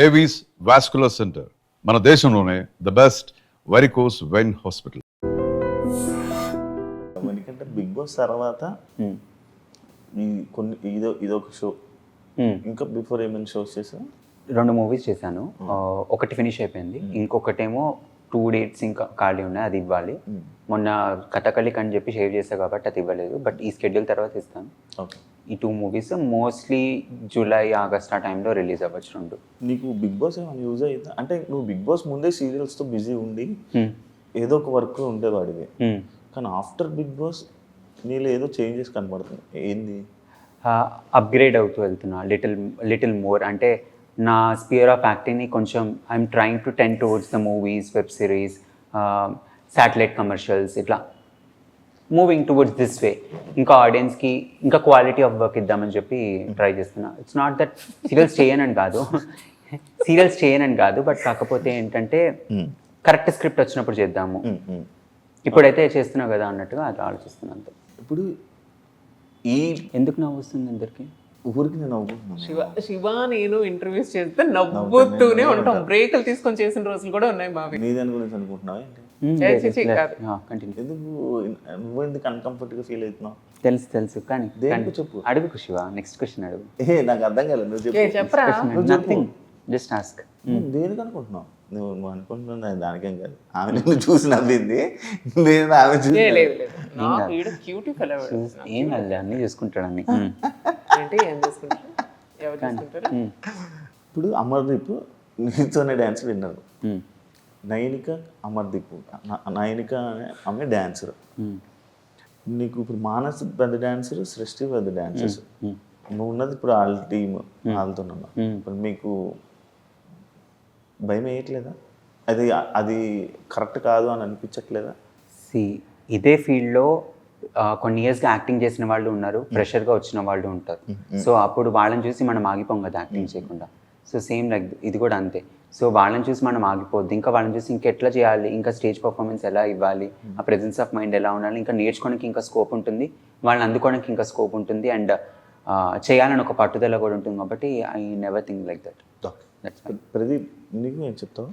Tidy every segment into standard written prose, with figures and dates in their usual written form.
Avis vascular centre, మన దేశంలోనే the best varicose vein hospital. ఎందుకంటే బిగ్ బాస్ తర్వాత ఈ కొన్ని ఇదొక షో, ఇంకా బిఫోర్ ఏమైనా షోస్ చేసా? 2 మూవీస్ చేశాను. ఒకటి ఫినిష్ అయిపోయింది, ఇంకొకటేమో 2 dates ఇంకా ఖాళీ ఉన్నాయి, అది ఇవ్వాలి. మొన్న కథకళిక్ అని చెప్పి షేర్ చేశాను కాబట్టి అది ఇవ్వలేదు, బట్ ఈ షెడ్యూల్ తర్వాత ఇస్తాను. ఈ 2 మూవీస్ మోస్ట్లీ జూలై ఆగస్ట్ ఆ టైంలో రిలీజ్ అవ్వచ్చు 2. నీకు బిగ్ బాస్ ఏమైనా యూజ్ అవుతా అంటే నువ్వు బిగ్ బాస్ ముందే సీరియల్స్తో బిజీ ఉండి ఏదో ఒక వర్క్ ఉండేవాడివి, కానీ ఆఫ్టర్ బిగ్ బాస్ నీలో ఏదో చేంజెస్ కనబడుతుంది. ఏంది? అప్గ్రేడ్ అవుతూ వెళ్తున్నా లిటిల్ మోర్. అంటే నా స్పియర్ ఆఫ్ యాక్టింగ్ని కొంచెం I'm trying to ten towards the movies, web series, satellite commercials, ఇట్లా మూవింగ్ టువర్డ్స్ దిస్ వే. ఇంకా ఆడియన్స్కి ఇంకా క్వాలిటీ ఆఫ్ వర్క్ ఇద్దామని చెప్పి ట్రై చేస్తున్నా. ఇట్స్ నాట్ దట్ సీరియల్స్ చేయనని కాదు, బట్ కాకపోతే ఏంటంటే కరెక్ట్ స్క్రిప్ట్ వచ్చినప్పుడు చేద్దాము, ఇప్పుడైతే చేస్తున్నావు కదా అన్నట్టుగా అది ఆలోచిస్తున్నాను అంతే. ఇప్పుడు ఎందుకు నవ్వు వస్తుంది అందరికి? ఊరికి నేను నవ్వుకుంటున్నాను. శివ నేను ఇంటర్వ్యూస్ చేస్తే నవ్వుతూనే ఉంటాం, బ్రేకులు తీసుకొని చేసిన రోజులు కూడా ఉన్నాయి బాబు. నీ దాని గురించి అనుకుంటున్నావా? ఎందుకు నువ్వు ఎందుకు అన్కంఫర్టబుల్ గా ఫీల్ అవుతున్నావు? తెలుసు కానీ దేనికి చెప్పు. అడుగు శివ, నెక్స్ట్ క్వశ్చన్ అడుగు. నాకు అర్థం కాలేదు, నువ్వు చెప్పరా. Nothing, just ask. దేనికి అనుకుంటున్నావు? నువ్వు అనుకుంటున్నా దానికేం కాదు. ఆమె నిన్ను చూసి నవ్వింది, నేను ఆమె చూసి ఏం కాదు, అన్నీ చూసుకుంటాడు అన్ని. ఇప్పుడు అమర్దీప్ నీతోనే డ్యాన్స్ విన్నారు. నయనిక అమర్దీప్, నయనిక ఆమె డాన్సర్, నీకు ఇప్పుడు మానస్ పెద్ద డాన్సర్, సృష్టి పెద్ద డాన్సర్స్, నువ్వు ఉన్నది ఇప్పుడు వాళ్ళ టీమ్, వాళ్ళతో ఉన్నావు. ఇప్పుడు మీకు భయం వేయట్లేదా? అది కరెక్ట్ కాదు అని అనిపించట్లేదా? ఇదే ఫీల్డ్లో కొన్ని ఇయర్స్గా యాక్టింగ్ చేసిన వాళ్ళు ఉన్నారు, ప్రెషర్గా వచ్చిన వాళ్ళు ఉంటారు. సో అప్పుడు వాళ్ళని చూసి మనం ఆగిపోం కదా యాక్టింగ్ చేయకుండా. సో సేమ్ లైక్ ఇది కూడా అంతే. సో వాళ్ళని చూసి మనం ఆగిపోద్ది, ఇంకా వాళ్ళని చూసి ఇంకెట్లా చేయాలి, ఇంకా స్టేజ్ పర్ఫార్మెన్స్ ఎలా ఇవ్వాలి, ఆ ప్రెజెన్స్ ఆఫ్ మైండ్ ఎలా ఉండాలి, ఇంకా నేర్చుకోవడానికి ఇంకా స్కోప్ ఉంటుంది, వాళ్ళని అందుకోవడానికి ఇంకా స్కోప్ ఉంటుంది, అండ్ చేయాలని ఒక పట్టుదల కూడా ఉంటుంది. కాబట్టి I never think like that. Pradeep, నీకు ఏం చెప్తావు?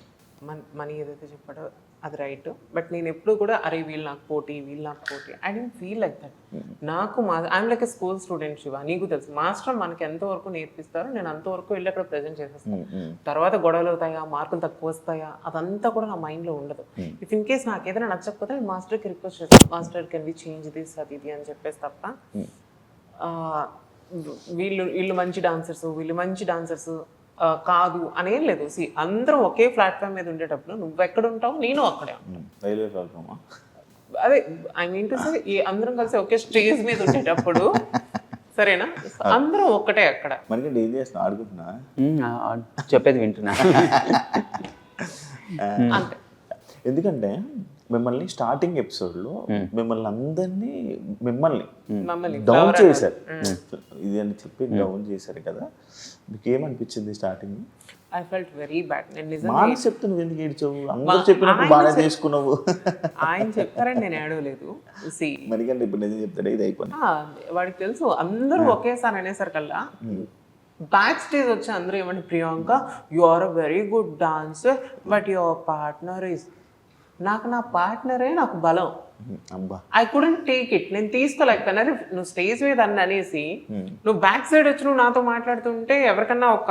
మనీ ఏదైతే చెప్పాడో అది రైట్, బట్ నేను ఎప్పుడు కూడా అరే వీళ్ళు నాకు పోటీ I don't feel like that. నాకు I'm like a school student Shiva, నీకు తెలుసు మాస్టర్ మనకి ఎంతవరకు నేర్పిస్తారో నేను అంతవరకు వెళ్ళి అక్కడ ప్రజెంట్ చేసేస్తాను. తర్వాత గొడవలు అవుతాయా, మార్కులు తక్కువ వస్తాయా, అదంతా కూడా నా మైండ్లో ఉండదు. ఇఫ్ ఇన్ కేస్ నాకు ఏదైనా నచ్చకపోతే నేను మాస్టర్కి రిక్వెస్ట్ చేస్తాను, master can we change this అది ఇది అని చెప్పేసి తప్ప వీళ్ళు మంచి డాన్సర్స్ కాదు అనేం లేదు. అందరం ఒకే ప్లాట్ఫామ్ మీద ఉండేటప్పుడు నువ్వు ఎక్కడ ఉంటావు, నేను అక్కడే ఉంటాను. అదే ఐ మీన్ టు సే అందరం కలిసి ఒకే స్టేజ్ మీద ఉండేటప్పుడు సరేనా, అందరం ఒక్కటే అక్కడ. చెప్పేది వింటున్నా అంతే. ఎందుకంటే మిమ్మల్ని స్టార్టింగ్ ఎపిసోడ్లో మిమ్మల్ని డౌన్ చేశారు, ఇది అని చెప్పి డౌన్ చేశారు కదా, మీకు ఏమనిపించింది starting? I felt very bad. నేను నిజంగా మానస్ చెప్తే నువ్వు ఎందుకు ఏడ్చావు? అందరూ చెప్పినప్పుడు బాగా చేసుకున్నావు. ఆయన చెప్పారని నేను ఏడవలేదు. మరికంటే ఇప్పుడు నిజం చెప్తాడు, ఇది అయిపోయింది. వాడికి తెలుసు అందరూ ఒకేసారి అనేసరికల్లా బ్యాక్ స్టేజ్ వచ్చి అందరూ ఏమంటే Priyanka you are a very good dancer but your partner is, నాకు నా పార్ట్నరే నాకు బలం. ఐ కుడెంట్ టేక్ ఇట్, నేను తీసుకోలేకపోయినా. నువ్వు స్టేజ్ మీద అనేసి నువ్వు బ్యాక్ సైడ్ వచ్చి నువ్వు నాతో మాట్లాడుతుంటే ఎవరికన్నా ఒక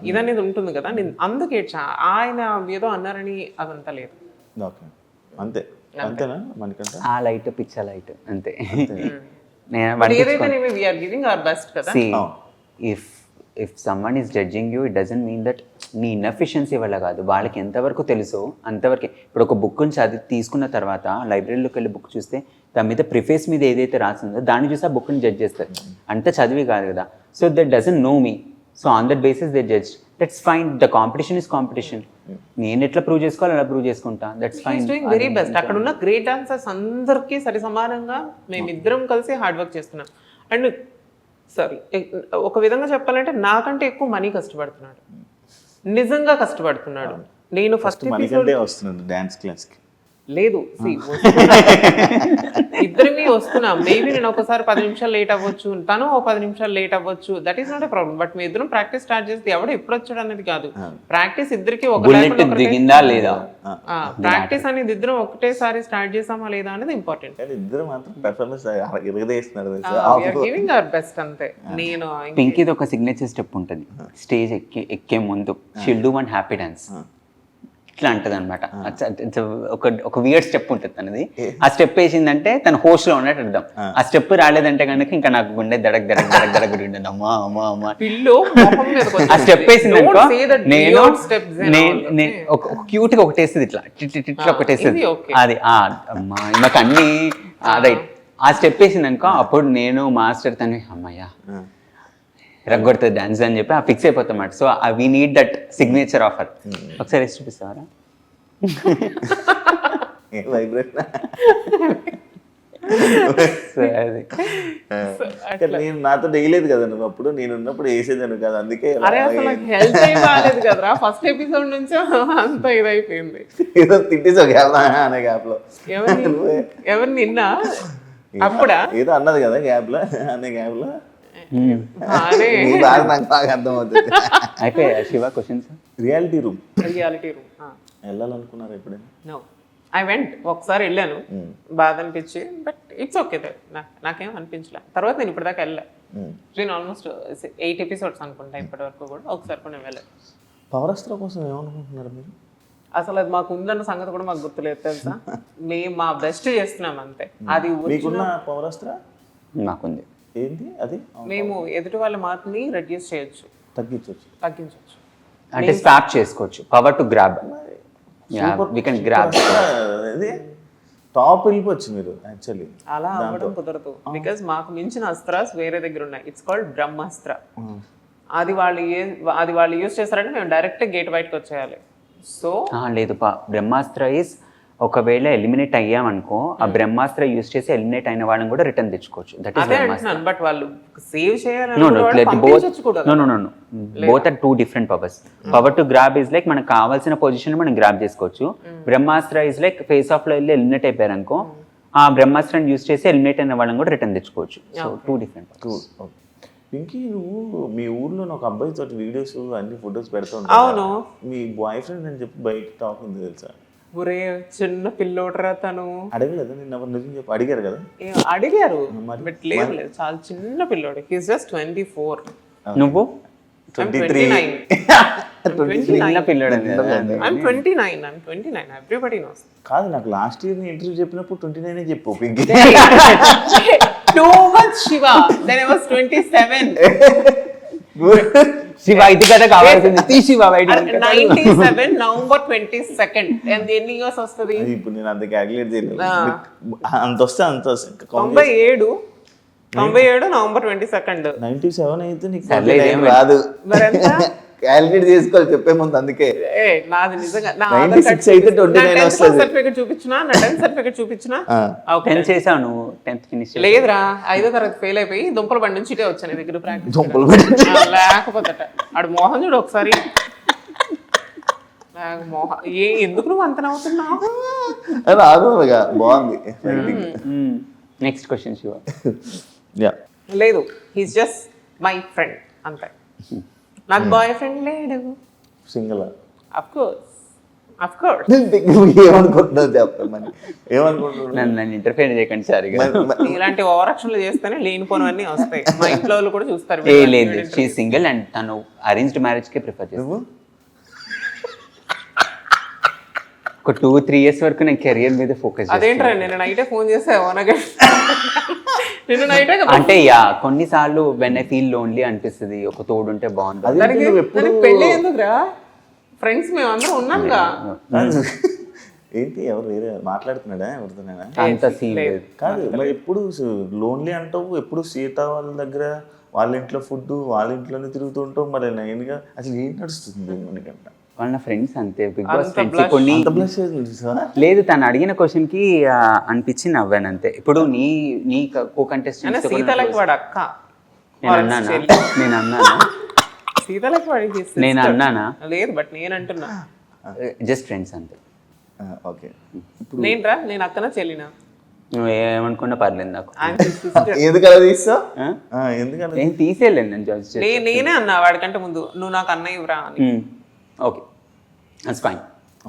ఇదనేది ఉంటుంది కదా, నేను అందుకే ఆయన ఏదో అన్నారని అదంతా లేదు. అంతేనా మనకంటే ఆ లైట్ పిచ్చ లైట్ అంతే. ఏదైతే వీఆర్ గివింగ్ అవర్ బెస్ట్ కదా. If someone is judging you, it doesn't mean that నీ ఇన్ఎఫిషియన్సీ వల్ల కాదు, వాళ్ళకి ఎంతవరకు తెలుసో అంతవరకే. ఇప్పుడు ఒక బుక్ని చదివి తీసుకున్న తర్వాత లైబ్రరీలోకి వెళ్ళి బుక్ చూస్తే దాని మీద ప్రిఫేస్ మీద ఏదైతే రాసిందో దాన్ని చూసి ఆ బుక్ని జడ్జ్ చేస్తారు, అంత చదివి కాదు కదా. So that doesn't know me, so on that basis they judge. That's fine, the competition is competition. నేను ఎట్లా ప్రూవ్ చేసుకోవాలి అలా ప్రూవ్ చేసుకుంటా, దట్స్ ఫైన్. Very best. అక్కడ ఉన్న గ్రేట్ డాన్సర్స్ అందరికీ సరి సమానంగా మేమిద్దరం కలిసి హార్డ్ వర్క్ చేస్తున్నాం. అండ్ సారీ, ఒక విధంగా చెప్పాలంటే నాకంటే ఎక్కువ మనీ కష్టపడుతున్నాడు, నిజంగా కష్టపడుతున్నాడు. నేను ఫస్ట్ మనకంటే వస్తున్నాడు డాన్స్ క్లాస్కి. లేదు ఇద్దరివి వస్తున్నాం. మేబీ నేను ఒకసారి 10 నిమిషాలు లేట్ అవ్వచ్చు, తను 10 నిమిషాలు లేట్ అవ్వచ్చు. That is not a problem. But మీ ఇద్దరం ప్రాక్టీస్ స్టార్ట్ చేస్తే ఎవడు ఎప్పుడు వచ్చాడు అనేది కాదు. ప్రాక్టీస్ ఇద్దరికి బుల్లెట్ దిగిందా లేదా, ప్రాక్టీస్ అనేది ఇద్దరం ఒకటేసారి స్టార్ట్ చేసామా లేదా అనేది ఇంపార్టెంట్. కానీ ఇద్దరు మాత్రం పెర్ఫార్మెన్స్ ఎరగదేస్తున్నారు గివింగ్ అవర్ బెస్ట్ అంతే. నేను పింకీది ఒక సిగ్నేచర్ స్టెప్ ఉంటుంది స్టేజ్ ఎక్కే ముందు, షిల్ డూ వన్ హ్యాపీ డాన్స్ ఇట్లా అంటది అనమాట. ఒక వియర్డ్ స్టెప్ ఉంటుంది తనది. ఆ స్టెప్ వేసిందంటే తన హోస్ట్ లో ఉన్నట్టు అర్థం. ఆ స్టెప్ రాలేదంటే కనుక ఇంకా నాకు గుండె దడక్ దడక్ దడక్ దడక్ గుండె అమ్మా అమ్మా అమ్మా. ఆ స్టెప్ వేసిందనుకో నేను ఒక క్యూట్ గా ఒకటి వేస్తుంది ఇట్లా ఇట్లా ఒకటి వేస్తుంది. అది అమ్మా మాకు అన్ని రైట్. ఆ స్టెప్ వేసిందనుకో అప్పుడు నేను మాస్టర్ తను అమ్మయ్యా రగ్గొడుతుంది డాన్స్ అని చెప్పి ఫిక్స్ అయిపోతాం అన్నమాట. So we need that signature offer. ఒకసారి వేసి చూపిస్తావరా? నేను నాతో వేయలేదు కదా నువ్వు అప్పుడు, నేను ఉన్నప్పుడు వేసేదాను కదా, అందుకే ఫస్ట్ ఎపిసోడ్ నుంచి అంత ఇదైపోయింది. ఏదో తిట్టేసావు గ్యాప్ అనే గ్యాప్ లో. ఎవరు నిన్న అప్పుడా ఏదో అన్నది కదా గ్యాప్ లో, అనే గ్యాప్ లో నాకు బాగా అర్థం అవుతుంది. అయిపోయా శివ క్వశ్చన్స్? రియాలిటీ రూమ్ వెళ్ళాలనుకున్నారు ఎప్పుడైనా? No, I went. ఒకసారి వెళ్ళాను, బాధ అనిపించి, బట్ ఇట్స్ ఓకే. నాకేం అనిపించలే. తర్వాత నేను ఇప్పటిదాకా వెళ్ళా. నేను ఆల్మోస్ట్ 8 ఎపిసోడ్స్ అనుకుంటా ఇప్పటి వరకు కూడా. ఒకసారి కూడా నేను వెళ్ళాను. పవరస్త్ర కోసం ఏమనుకుంటున్నారు మీరు? అసలు అది మాకు ఉందన్న సంగతి కూడా మాకు గుర్తులేదు తెలుసా. మేము మా బెస్ట్ చేస్తున్నాం అంతే. అది మీకున్న పవరస్త్ర నాకుంది. ఏంటి అది? మేము ఎదుటి వాళ్ళ మాటని రెడ్యూస్ చేయొచ్చు, తగ్గించవచ్చు, అంటే స్వాప్ చేసుకోవచ్చు. Power to grab, we can grab. Top వెళ్ళిపోవచ్చు మీరు యాక్చువల్లీ. అలా అవ్వడం కుదరదు. బికాస్ మాకు మించిన అస్త్రాస్ వేరే దగ్గర ఉన్నాయి. ఇట్స్ కాల్డ్ బ్రహ్మాస్త్ర. అది వాళ్ళు యూజ్ చేస్తారంటే మేము డైరెక్ట్ గేట్ బయటకు వచ్చేయాలి. సో లేదు, బ్రహ్మాస్త్ర ఇస్ ఒకవేళ ఎలిమినేట్ అయ్యామనుకో, ఆ బ్రహ్మాస్త్ర యూజ్ చేసి ఎలిమినేట్ అయిన వాళ్ళని కూడా రిటర్న్ తెచ్చుకోవచ్చు. That is Brahmastra. బట్ వాళ్ళు సేవ్ చేయాలి. Both are 2 different powers. Power to grab is like మనకు కావాల్సిన పొజిషన్ మనం గ్రాబ్ చేసుకోవచ్చు. Brahmastra is like face off లో వెళ్ళి ఎలిమినేట్ అయిపోయారు అనుకో, ఆ బ్రహ్మాస్త్రాన్ని యూజ్ చేసి ఎలిమినేట్ అయిన వాళ్ళని కూడా రిటర్న్ తెచ్చుకోవచ్చు. So 2 different powers. పింకీ, నువ్వు మీ ఊర్లో ఒక అబ్బాయి తోటి వీడియోస్ అన్ని ఫొటోస్ పెడతా ఉంటావు. అవును. మీ బాయ్ ఫ్రెండ్ అని చెప్పి బయట టాక్ ఉంది తెలుసా? ఒరే చిన్న పిల్లోడరా తను. అడగలేదా నిన్న? నిజం చెప్పి అడిగారు కదా? అడిగారు, బట్ లేదు, చాలా చిన్న పిల్లోడు. He's just 24. నువ్వు 23. చిన్న పిల్లోడు. I'm 29. Everybody knows. కాదు, నాకు లాస్ట్ ఇయర్ ఇంటర్వ్యూ చెప్పినప్పుడు 29 చెప్పు Pinky. Too much Shiva. Then I was 27. Shiva ఇది కదా కావాల్సింది. తీ శివ బయట. 97 November 22nd. And ఎన్ని ఇయర్స్ వస్తుంది? ఇప్పుడు నేను అంత క్యాలిక్యులేట్ చేయలేదు. అంత వస్తే 97 November 22nd. 97 అయితే నీకు రాదు. క్యాలిక్యులేట్ చేసుకోవాలి చెప్పే ముందు. అందుకే నాది నిజంగా 96 అయితే 29 వస్తుంది. సర్టిఫికెట్ చూపించినా, నా 10th సర్టిఫికెట్ చూపించినా. 10th చేసావు నువ్వు? 10th ఫినిష్ లేదురా, 5వ తరగతి ఫెయిల్ అయిపోయి దుంపల బండి నుంచి ఇటే వచ్చాను దగ్గర ప్రాక్టీస్. దుంపలు బండి లేకపోతే ఆడు మోహన్ చూడు ఒకసారి. మోహన్ ఎందుకు నువ్వు అంత నవ్వుతున్నావు? ఆరుగా బాగుంది. Next question Shiva. లేదు, హీస్ జస్ట్ మై ఫ్రెండ్ అంతే. నాకు బాయ్ ఫ్రెండ్ లేడు. సింగిల్? Of course. ఏమనుకుంటున్నావు చెప్పమని? ఏమనుకుంటున్నావు? నన్ను ఇంటర్ఫేర్ చేయకండి సార్. ఇలాంటి ఓవరాక్షన్లు చేస్తేనే లేనిపోనివన్నీ వస్తాయి. మా ఇంట్లో వాళ్ళు కూడా చూస్తారు. లేదు, షీ సింగిల్ అండ్ తను అరేంజ్డ్ మ్యారేజ్ కే ప్రిఫర్ చేస్తాను. ఒక 2-3 years వరకు నేను కెరియర్ మీద ఫోకస్. అదేంట్రా, నేను నైటే ఫోన్ చేసావు నిన్ను నైటే. అంటే కొన్నిసార్లు వెన్ ఐ ఫీల్ లోన్లీ అనిపిస్తుంది, ఒక తోడు ఉంటే బాగుంటుంది. పెళ్ళి ఎందుకురా, ఫ్రెండ్స్ మేము అందరం ఉన్నాంగా. ఏంటి ఎవరు వేరే మాట్లాడుతున్నాడా ఎవరితోనైనా? అంత సీన్ లేదు. కాదు, మరి ఎప్పుడు లోన్లీ అంటావు, ఎప్పుడు సీత వాళ్ళ దగ్గర వాళ్ళ ఇంట్లో ఫుడ్ వాళ్ళ ఇంట్లోనే తిరుగుతుంటావు. మరి నేనుగా అసలు ఏం నడుస్తుంది మనకంట? వాళ్ళ ఫ్రెండ్స్ అంతే, బిగ్ బాస్ ఫ్రెండ్స్. కొన్ని లేదు, తను అడిగిన క్వశ్చన్ కి అనిపించి నవ్వాను అంతే. ఇప్పుడు నీ కో కంటెస్టెంట్ నేను అన్నానా? లేదు, బట్ నేను అంటున్నా జస్ట్ ఫ్రెండ్స్ అంతే. ఓకే. నేను అక్కన చెల్లినా నువ్వు ఏమనుకున్నా పర్లేదు నాకు. ఎందుకు అలా తీస్తావు? ఎందుకలా? నేను తీసేయలేను, నేను జడ్జ్ నేనే అన్నా వాడికంటే ముందు నువ్వు నాకు అన్నయ్య ఇవ్వరా అని. Okay, that's fine.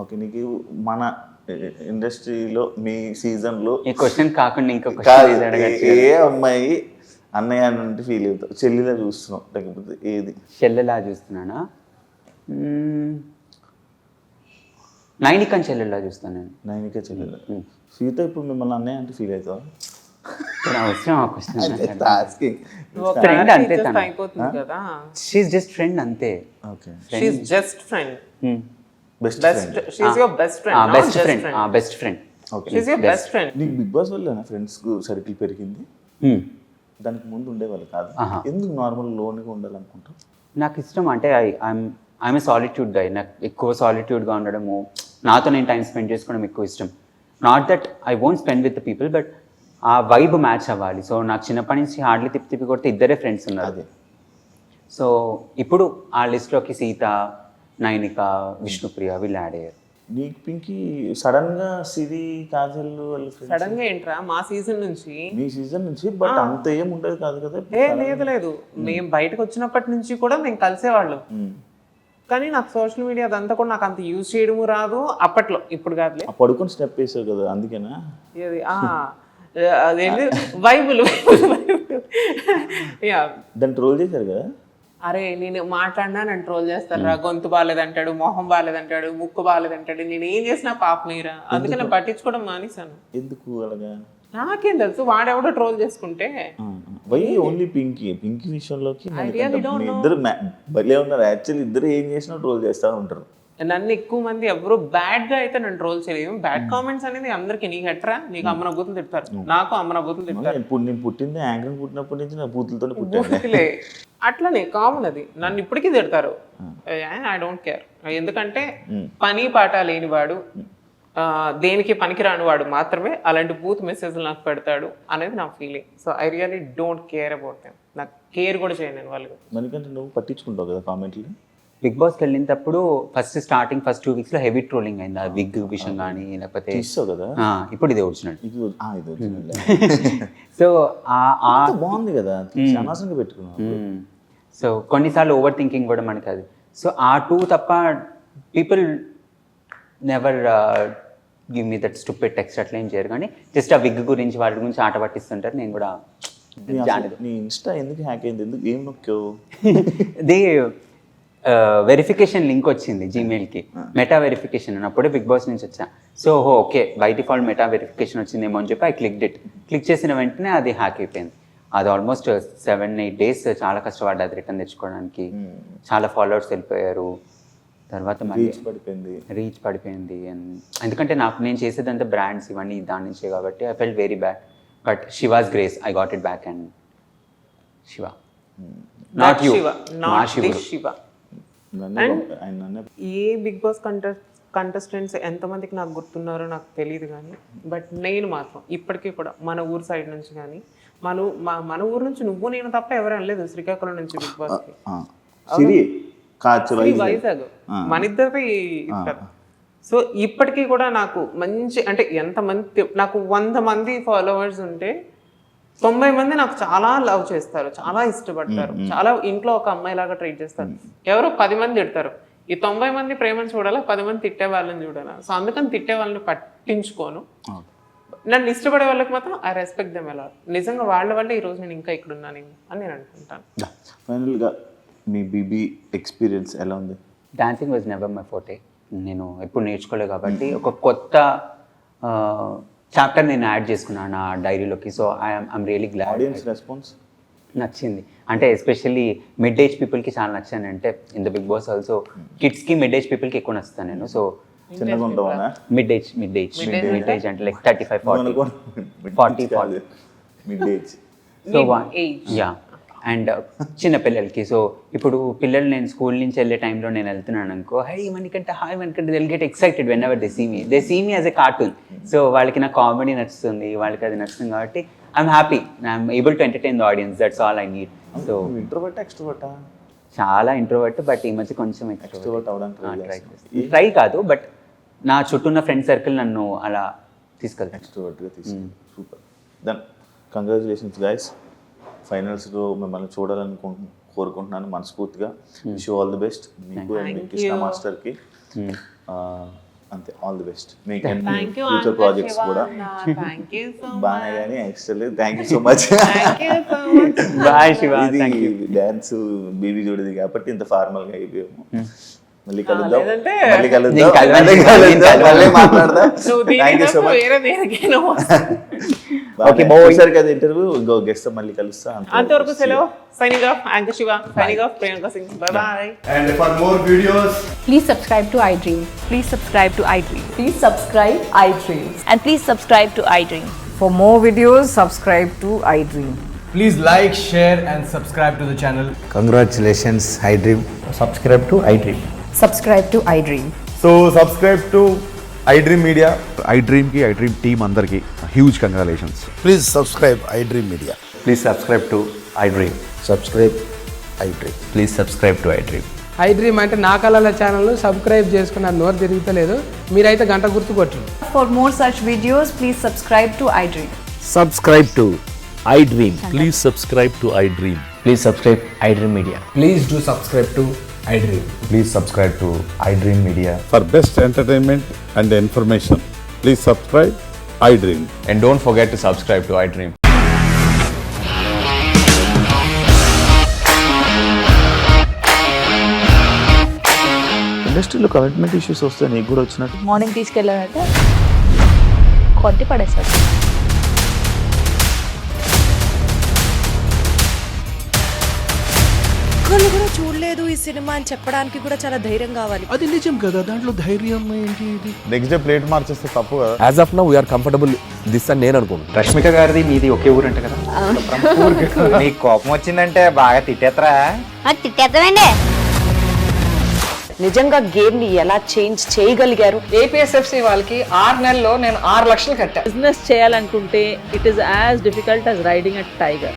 ఓకే, నీకు మన ఇండస్ట్రీలో మీ సీజన్లో ఈ క్వశ్చన్ కాకుండా ఇంకో క్వశ్చన్ అడగచ్చు. ఏ అమ్మాయి అన్నయ్య అంటే ఫీల్ అవుతావు? చెల్లిలా చూస్తున్నావు లేకపోతే ఏది? చెల్లెలా చూస్తున్నానా? నైనికని చెల్లెలా చూస్తాను నేను. నైనిక చెల్లెలు. సీత ఇప్పుడు మిమ్మల్ని అన్నయ్య అంటే ఫీల్ అవుతావా? అవసరం ఆ క్వశ్చన్. ఒక ఫ్రెండ్ అంతే, just తను అయిపోతుంది కదా. షీఈ్ జస్ట్ ఫ్రెండ్ అంతే. Okay, she's just friend. Best best she's your best friend. Best friend, best friend. She's your best friend. నీకు బిగ్ బాస్ వల్ల ఫ్రెండ్స్ సర్కిల్ పెరిగింది? దానికి ముందు ఉండేవాళ్ళు కాదు. ఎందుకు నార్మల్ లోన్గా ఉండాలనుకుంటావు? నాకు ఇష్టం అంటే ఐఎమ్ ఏ సాలిట్యూడ్ గై. నాకు ఎక్కువ సాలిట్యూడ్గా ఉండడము, నాతో నేను టైం స్పెండ్ చేసుకోవడం ఎక్కువ ఇష్టం. Not that I won't spend with the people, but ఆ వైబ్ మ్యాచ్ అవ్వాలి. సో నాకు చిన్నప్పటి నుంచి హార్డ్లీ తిప్పి కొడితే ఇద్దరే ఫ్రెండ్స్ ఉన్నారు. సో ఇప్పుడు ఆ లిస్ట్లోకి సీత, నైనిక, విష్ణుప్రియ వీళ్ళు యాడ్ అయ్యారు. నీకు పింకి సడన్ గా సిరి, కాజల్ వాళ్ళు సడన్ గా ఏంట్రా మా సీజన్ నుంచి? మీ సీజన్ నుంచి, బట్ అంత ఏం ఉండదు కాదు కదా. లేదు మేము బయటకు వచ్చినప్పటి నుంచి కూడా మేము కలిసేవాళ్ళం. కానీ నాకు సోషల్ మీడియా అదంతా కూడా నాకు అంత యూజ్ చేయడము రాదు అప్పట్లో. ఇప్పుడు కాదులే. పడుకొని స్టెప్ వేసావు కదా, అందుకేనా? ఏది అదేంటి బైబుల్. దాన్ని ట్రోల్ చేశారు కదా. అరే నేను మాట్లాడినా నన్ను ట్రోల్ చేస్తారా, గొంతు బాగాలేదంటాడు, మొహం బాగాలేదంటాడు, ముక్కు బాగాలేదంటాడు, నేను ఏం చేసినా పాపమేరా. అందుకే నేను పట్టించుకోవడం మానేశాను. ఎందుకు అలాగా? నాకేం తెలుసు, వాడెవడో ట్రోల్ చేసుకుంటే. వై ఓన్లీ పింకీ విషయంలోకి ఇద్దరు భలే ఉన్నారు. యాక్చువల్లీ ఇద్దరు ఏం చేసినా ట్రోల్ చేస్తూ ఉంటారు. నన్ను ఎక్కువ మంది ఎవరు బ్యాడ్ గా అయితే నన్ను ట్రోల్ చేయలేదు. బ్యాడ్ కామెంట్స్ అనేది అందరికి, నీకు ఎట్రా, నీకు అమ్మన బూతులు తిడతారు, నాకు అమ్మన బూతులు తిడతారు. ఇప్పుడు నేను పుట్టింది యాంకర్ పుట్టినప్పటి నుంచి నా బూతులతో పుట్టాను. అట్లనే కామన్ అది. నన్ను ఇప్పటికీ తిడతారు. I don't care. ఎందుకంటే పని పాట లేనివాడు, దేనికి పనికిరాని వాడు మాత్రమే అలాంటి బూత్ మెసేజ్లు నాకు పెడతాడు అనేది నా feeling. So I really don't care about them. నాకు కేర్ కూడా చేయను నేను వాళ్ళు. ఎందుకంటే నువ్వు పట్టించుకుంటావు కదా కామెంట్లు. బిగ్ బాస్కి వెళ్ళినప్పుడు ఫస్ట్ 2 వీక్స్లో హెవీ ట్రోలింగ్ అయింది. ఆ విగ్ విషయం కానీ లేకపోతే తీస్తావు కదా. ఇప్పుడు ఇది ఒరిజినల్. సో సో బాగుంది కదా, అనవసరంగా పెట్టుకున్నావు. సో కొన్నిసార్లు ఓవర్ థింకింగ్ కూడా మనకి అది. సో ఆ 2 తప్ప people never give me that stupid text అట్లా ఏం చేయరు. కానీ జస్ట్ ఆ విగ్ గురించి వాటి గురించి ఆట పట్టిస్తుంటారు. నేను కూడా నీ ఇన్స్టా ఎందుకు హ్యాక్ అయింది? ఎందుకు ఏం నొక్కావు? దే వెరిఫికేషన్ లింక్ వచ్చింది జీమెయిల్కి, మెటా వెరిఫికేషన్ అని. అప్పుడే బిగ్ బాస్ నుంచి వచ్చా. So okay by default meta verification వచ్చిందేమో అని చెప్పి క్లిక్ చేసిన వెంటనే అది హ్యాక్ అయిపోయింది. అది ఆల్మోస్ట్ 7-8 డేస్ చాలా కష్టపడ్డా అది రిటర్న్ తెచ్చుకోవడానికి. చాలా ఫాలోవర్స్ వెళ్ళిపోయారు. తర్వాత రీచ్ పడిపోయింది. ఎందుకంటే నేను చేసేదంతా బ్రాండ్స్ ఇవన్నీ దాని నుంచే కాబట్టి I felt very bad. But Shiva's grace I got it back. And Shiva, not you, Shiva. ఏ బిగ్ బాస్ కంటెస్టెంట్స్ ఎంతమందికి నాకు గుర్తున్నారో నాకు తెలియదు, కానీ బట్ నేను మాత్రం ఇప్పటికీ కూడా మన ఊరు సైడ్ నుంచి కానీ మన ఊరు నుంచి నువ్వు నేను తప్ప ఎవరు అనలేదు శ్రీకాకుళం నుంచి బిగ్ బాస్కి. వైజాగ్ మన ఇద్దరిది. సో ఇప్పటికీ కూడా నాకు మంచి, అంటే ఎంతమంది నాకు 100 మంది ఫాలోవర్స్ ఉంటే 90 మంది నాకు చాలా లవ్ చేస్తారు, చాలా ఇష్టపడతారు, చాలా ఇంట్లో ఒక అమ్మాయి లాగా ట్రీట్ చేస్తారు. ఎవరో 10 మంది తిడతారు. ఈ 90 మంది ప్రేమను చూడాలా, 10 మంది తిట్టే వాళ్ళని చూడాలా. సో అందుకని తిట్టే వాళ్ళని పట్టించుకోను. నన్ను ఇష్టపడే వాళ్ళకి మాత్రం ఐ రెస్పెక్ట్ దెమ్ ఎలా. నిజంగా వాళ్ళ వల్ల ఈరోజు నేను ఇంకా ఇక్కడ ఉన్నాను అని నేను అనుకుంటాను. ఫైనల్గా మీ బీబీ ఎక్స్పీరియన్స్ ఎలా ఉంది? Dancing was never my forte. నేను ఎప్పుడు నేర్చుకోలేదు కాబట్టి ఒక కొత్త చాప్టర్ నేను యాడ్ చేసుకున్నాను నా డైరీలోకి. So I'm really glad. Audience response నచ్చింది. అంటే ఎస్పెషల్లీ మిడ్ ఏజ్ పీపుల్కి చాలా నచ్చాను. అంటే in the Bigg Boss also కిడ్స్కి, మిడ్ ఏజ్ పీపుల్కి ఎక్కువ నచ్చుతాను నేను. సో చిన్నగా ఉంటావా? మిడ్ ఏజ్ అంటే like 35-40 mid age. So yeah. And చిన్న పిల్లలకి. సో ఇప్పుడు పిల్లలు నేను స్కూల్ నుంచి వెళ్ళే టైంలో నేను వెళ్తున్నాను అనుకో, హై మనకంటే హాయ్ మనకంటే they'll get excited whenever they see me as a cartoon. So వాళ్ళకి నా కామెడీ నచ్చుతుంది, వాళ్ళకి అది నచ్చుతుంది కాబట్టి I'm happy. I'm able to entertain the audience. That's all I need. So introvert ఎక్స్ట్రోవర్టా? చాలా ఇంట్రోవర్ట్, బట్ ఈ మధ్య కొంచెం ఎక్స్ట్రోవర్ట్ అవడానికి ట్రై కాదు, బట్ నా చుట్టూ ఉన్న ఫ్రెండ్ సర్కిల్ నన్ను అలా తీసుకెళ్తాను. ఎక్స్ట్రోవర్ట్గా తీసుకుంది. సూపర్. దెన్ కంగ్రాచులేషన్స్ గైస్, ఫైనల్స్లో మిమ్మల్ని కోరుకుంటున్నాను మనస్ఫూర్తిగా. విష్ ఆల్ ది బెస్ట్ మీకు అండ్ మీ కృష్ణ మాస్టర్కి. అంతే, ఆల్ ది బెస్ట్ మీకు అండ్ ఫ్యూచర్ ప్రాజెక్ట్స్ కూడా. బాగా కానీ actually thank you so much. Bye Shiva. ఇది డ్యాన్స్ బీబీ జోడిది కాబట్టి ఇంత ఫార్మల్గా అయిపోయాము. మళ్ళీ కలుద్దాం, మళ్ళీ మాట్లాడదాం. Thank you so much. ఒకసారి కదా ఇంటర్వ్యూ, ఇంకో గెస్ట్ మళ్ళీ కలుస్తా. అంతవరకు సెలవు. Signing off, Anchor Shiva. Signing off, Priyanka Singh. Bye-bye. And for more videos, Please subscribe to iDream. Please subscribe to iDream. Please subscribe iDream. And please subscribe to iDream. For more videos, subscribe to iDream. please like, share and subscribe to the channel. Congratulations, iDream. Subscribe to iDream. Subscribe to iDream. So subscribe to iDream Media. iDream ki iDream team andarki huge congratulations. Please subscribe iDream Media. Please subscribe to iDream. Subscribe iDream. Please subscribe to iDream. iDream అంటే నా కళల channel subscribe చేసుకున్న నోరు తిరుగుతలేదు, మీరైతే గంట గుర్తు కొట్టండి. For more such videos, please subscribe to iDream. Subscribe to iDream. Please subscribe to iDream. Please subscribe iDream Media. Please do subscribe to iDream. Please subscribe to iDream Media. For best entertainment and information, please subscribe iDream. And don't forget to subscribe to iDream. ఇండస్ట్రీలో commitment issues వస్తే నీకు కూడా వచ్చినట్టు? Morning తీసుకెళ్ళారంటే కొట్టి పడేస్తారు. ఒక్కళ్ళు కూడా చూడలేదు ఈ సినిమా అని చెప్పడానికి కూడా చాలా ధైర్యం కావాలి. అది నిజం కదా, దాంట్లో ధైర్యం ఏంటి? ఇది నెక్స్ట్ డే ప్లేట్ మార్చేస్తే తప్పు కదా. As of now, we are comfortable this అని నేను అనుకుంటున్నాను. రష్మిక గారిది మీది ఒకే ఊరు అంట కదా. నీకు కోపం వచ్చిందంటే బాగా తిట్టేత్తరా? తిట్టేద్దామండి. నిజంగా గేమ్ ని ఎలా చేంజ్ చేయగలిగారు? ఏపీఎస్ఎఫ్సి వాళ్ళకి 6 నెలల్లో నేను 6 లక్షలు కట్టా. బిజినెస్ చేయాలనుకుంటే it is as difficult as riding a tiger.